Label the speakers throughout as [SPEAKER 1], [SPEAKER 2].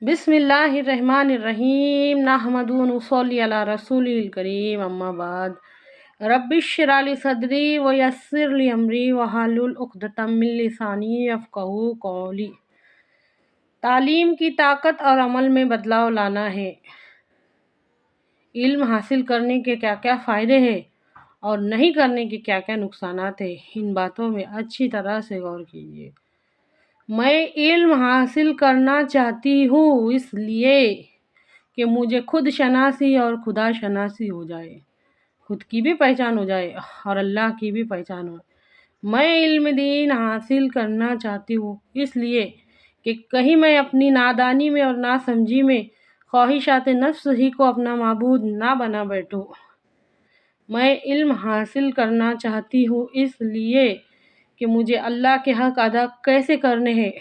[SPEAKER 1] बिस्मिल्लाहिर्रहमानिर्रहीम नहमदु व नुसल्ली अला रसूलिल करीम अम्मा बाद रब्बिश्रह ली सदरी व यस्सिर ली अमरी वहलुल उक़दतम मिन लिसानी यफ़क़हू क़ौली। तालीम की ताकत और अमल में बदलाव लाना है। इल्म हासिल करने के क्या क्या फ़ायदे हैं और नहीं करने के क्या क्या नुकसानात हैं, इन बातों में अच्छी तरह से गौर कीजिए। मैं इल्म हासिल करना चाहती हूँ इसलिए कि मुझे खुद शनासी और खुदा शनासी हो जाए, खुद की भी पहचान हो जाए और अल्लाह की भी पहचान हो। मैं इल्म दीन हासिल करना चाहती हूँ इसलिए कि कहीं मैं अपनी नादानी में और नासमझी में ख्वाहिशात नफ्स ही को अपना माबूद ना बना बैठूँ। मैं इल्म हासिल करना चाहती हूँ इसलिए कि मुझे अल्लाह के हक़ अदा कैसे करने हैं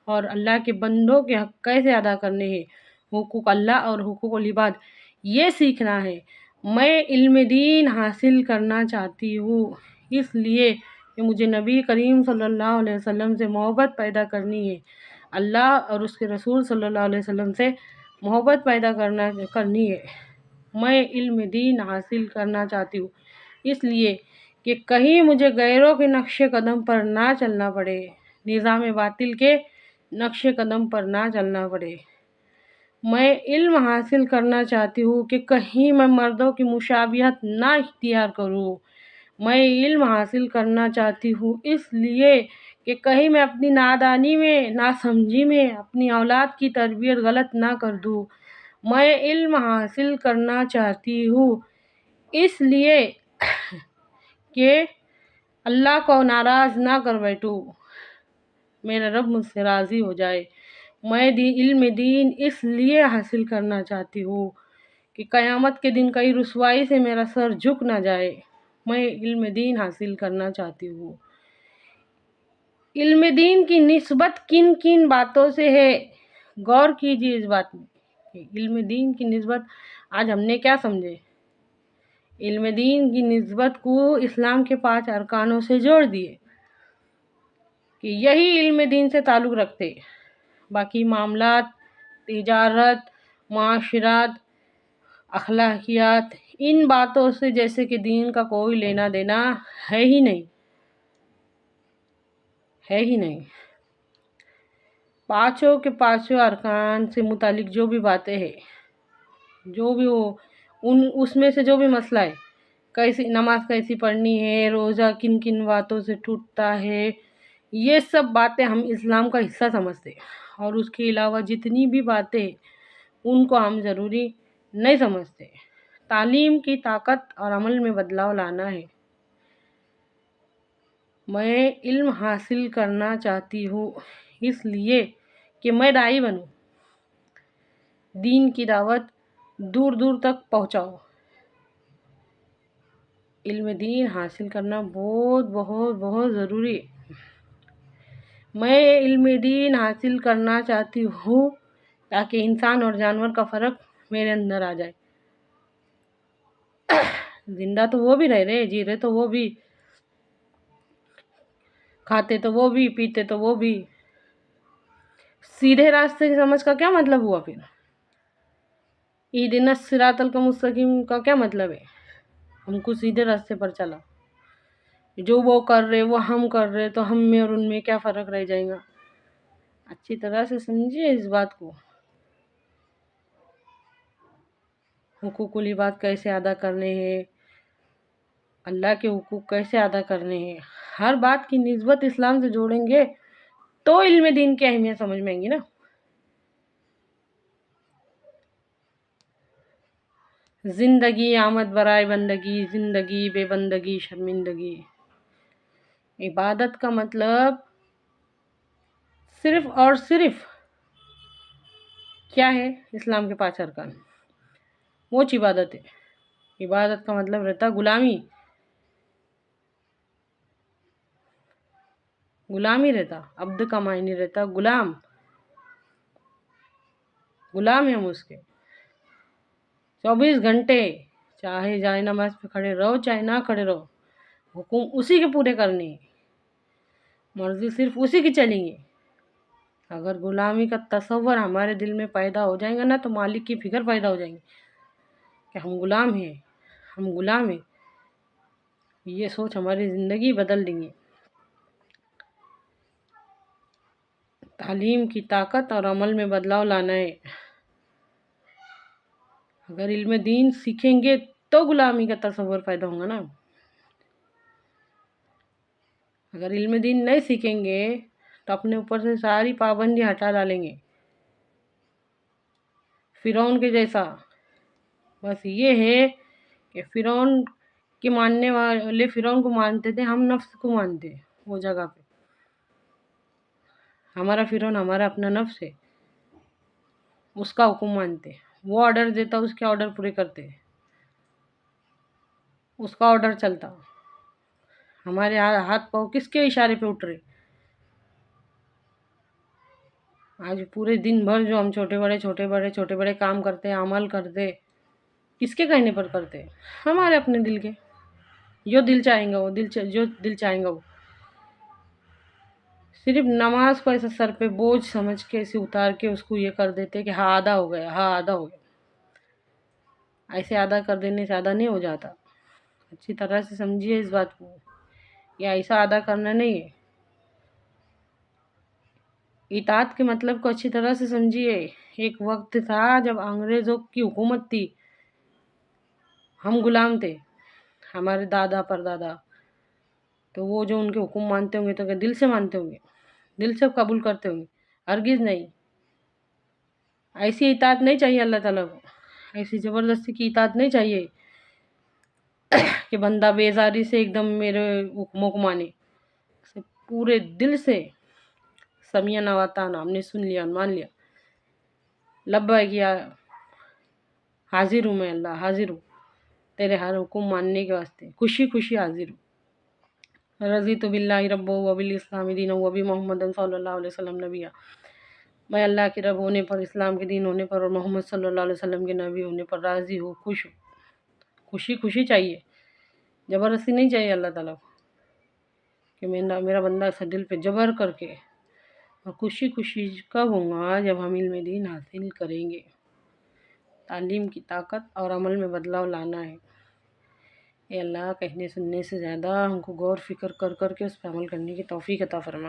[SPEAKER 1] और अल्लाह के बंदों के हक़ कैसे अदा करने हैं, हुकूक अल्लाह और हुकूकुल इबाद, ये सीखना है। मैं इल्म दीन हासिल करना चाहती हूँ इसलिए कि मुझे नबी करीम सल्लल्लाहु अलैहि वसल्लम से मोहब्बत पैदा करनी है, अल्लाह और उसके रसूल सल्लल्लाहु अलैहि वसल्लम से मोहब्बत पैदा करनी है। मैं इल्म दीन हासिल करना चाहती हूँ इसलिए कि कहीं मुझे गैरों के नक्शे कदम पर ना चलना पड़े, निज़ाम बातिल के नक्शे कदम पर ना चलना पड़े। मैं इल्म हासिल करना चाहती हूँ कि कहीं मैं मर्दों की मुशाबिहत ना इख्तियार करूँ। मैं इल्म हासिल करना चाहती हूँ इसलिए कि कहीं मैं अपनी नादानी में, नासमझी में अपनी औलाद की तरबियत गलत ना कर दूँ। मैं इल्म हासिल करना चाहती हूँ इसलिए कि अल्लाह को नाराज़ ना कर बैठूँ, मेरा रब मुझसे राज़ी हो जाए। मैं इल्म दीन इसलिए हासिल करना चाहती हूँ कि क़यामत के दिन कहीं रुसवाई से मेरा सर झुक ना जाए। मैं इल्म दीन हासिल करना चाहती हूँ। इल्म दीन की निस्बत किन किन बातों से है, गौर कीजिए इस बात में कि इल्म दीन की निस्बत आज हमने क्या समझे। इल्म दीन की निस्बत को इस्लाम के 5 अरकानों से जोड़ दिए कि यही इल्म दीन से ताल्लुक़ रखते। बाकी मामलात, तिजारत, माशरात, अखलाकियात, इन बातों से जैसे कि दीन का कोई लेना देना है ही नहीं, है ही नहीं। पाँचों के पाँचों अरकान से मुतालिक जो भी बातें हैं, जो भी वो उसमें से जो भी मसला है, कैसी नमाज कैसी पढ़नी है, रोज़ा किन किन बातों से टूटता है, ये सब बातें हम इस्लाम का हिस्सा समझते हैं और उसके अलावा जितनी भी बातें उनको हम ज़रूरी नहीं समझते। तालीम की ताकत और अमल में बदलाव लाना है। मैं इल्म हासिल करना चाहती हूँ इसलिए कि मैं दाई बनूँ, दीन की दावत दूर दूर तक पहुँचाऊँ। इल्म दीन हासिल करना बहुत बहुत बहुत ज़रूरी है। मैं इल्म दीन हासिल करना चाहती हूँ ताकि इंसान और जानवर का फ़र्क मेरे अंदर आ जाए। जिंदा तो वो भी रह रहे, जी रहे तो वो भी, खाते तो वो भी, पीते तो वो भी। सीधे रास्ते की समझ का क्या मतलब हुआ फिर? इहदिनस सिरातल मुस्तकीम का क्या मतलब है? हमको सीधे रास्ते पर चला, जो वो कर रहे वो हम कर रहे तो हम में और उनमें क्या फ़र्क रह जाएगा। अच्छी तरह से समझिए इस बात को। हुकूकुल इबाद कैसे अदा करने हैं, अल्लाह के हुकूक कैसे अदा करने हैं, हर बात की निस्बत इस्लाम से जोड़ेंगे तो इल्म दीन की अहमियत समझ में आएंगी ना। ज़िंदगी आमद बराए बंदगी, ज़िंदगी बेबंदगी शर्मिंदगी। इबादत का मतलब सिर्फ़ और सिर्फ़ क्या है? इस्लाम के 5 अरकान, वो इबादत है। इबादत का मतलब रहता गुलामी, गुलामी रहता, अब्द का मायने रहता गुलाम, गुलाम है हम उसके। 24 घंटे चाहे जाए नमाज पे खड़े रहो चाहे ना खड़े रहो, हुकुम उसी के पूरे करने हैं, मर्जी सिर्फ उसी की चलेंगी। اگر غلامی کا تصور ہمارے دل میں پیدا ہو جائے گا نا تو مالک کی فکر پیدا ہو جائیں گی کہ ہم غلام ہیں، ہم غلام ہیں. یہ سوچ ہماری زندگی بدل دیں گے. تعلیم کی طاقت اور عمل میں بدلاؤ لانا ہے. اگر علم دین سیکھیں گے تو غلامی کا تصور پیدا ہوگا نا. اگر علم دین نہیں سیکھیں گے تو اپنے اوپر سے ساری پابندی ہٹا ڈالیں گے، فرعون کے جیسا. بس یہ ہے کہ فرعون کے ماننے والے فرعون کو مانتے تھے، ہم نفس کو مانتے وہ جگہ پہ. ہمارا فرعون ہمارا اپنا نفس ہے، اس کا حکم مانتے. وہ آرڈر دیتا اس کے آرڈر پورے کرتے، اس کا آرڈر چلتا. ہمارے ہاتھ پاؤں کس کے اشارے پہ اٹھ رہے؟ آج پورے دن بھر جو ہم چھوٹے بڑے کام کرتے، عمل کرتے، کس کے کہنے پر کرتے؟ ہمارے اپنے دل کے. جو دل چاہیں گا وہ جو دل چاہیں گا وہ. صرف نماز کو ایسا سر پہ بوجھ سمجھ کے ایسے اتار کے اس کو یہ کر دیتے کہ ہاں آدھا ہو گیا، ہاں آدھا ہو گیا. ایسے آدھا کر دینے سے آدھا نہیں ہو جاتا. اچھی طرح سے سمجھیے اس بات کو. یہ ایسا ادا کرنا نہیں ہے. اطاعت کے مطلب کو اچھی طرح سے سمجھیے. ایک وقت تھا جب انگریزوں کی حکومت تھی، ہم غلام تھے، ہمارے دادا پردادا. تو وہ جو ان کے حکم مانتے ہوں گے تو کہ دل سے مانتے ہوں گے، دل سے قبول کرتے ہوں گے؟ ہرگز نہیں. ایسی اطاعت نہیں چاہیے اللہ تعالیٰ کو. ایسی زبردستی کی اطاعت نہیں چاہیے کہ بندہ بیزاری سے ایک دم میرے حکموں کو مانے. پورے دل سے سمیعنا واتانا، ہم نے سن لیا مان لیا، لبیک یا حاضر ہوں میں اللہ، حاضر ہوں تیرے ہر حکم ماننے کے واسطے، خوشی خوشی حاضر ہوں. رضیت باللہ رب و بالاسلام دین و بمحمد صلی اللہ علیہ وسلم نبیہ. میں اللہ کے رب ہونے پر، اسلام کے دین ہونے پر اور محمد صلی اللہ علیہ وسلم کے نبی ہونے پر راضی ہوں، خوش ہوں. خوشی خوشی چاہیے، زبردستی نہیں چاہیے اللہ تعالیٰ کو کہ میرا بندہ ایسا دل پہ جبر کر کے. اور خوشی خوشی کب ہوں گا؟ جب ہم علم دین حاصل کریں گے. تعلیم کی طاقت اور عمل میں بدلاؤ لانا ہے. اے اللہ، کہنے سننے سے زیادہ ہم کو غور فکر کر کے اس پہ عمل کرنے کی توفیق عطا فرما.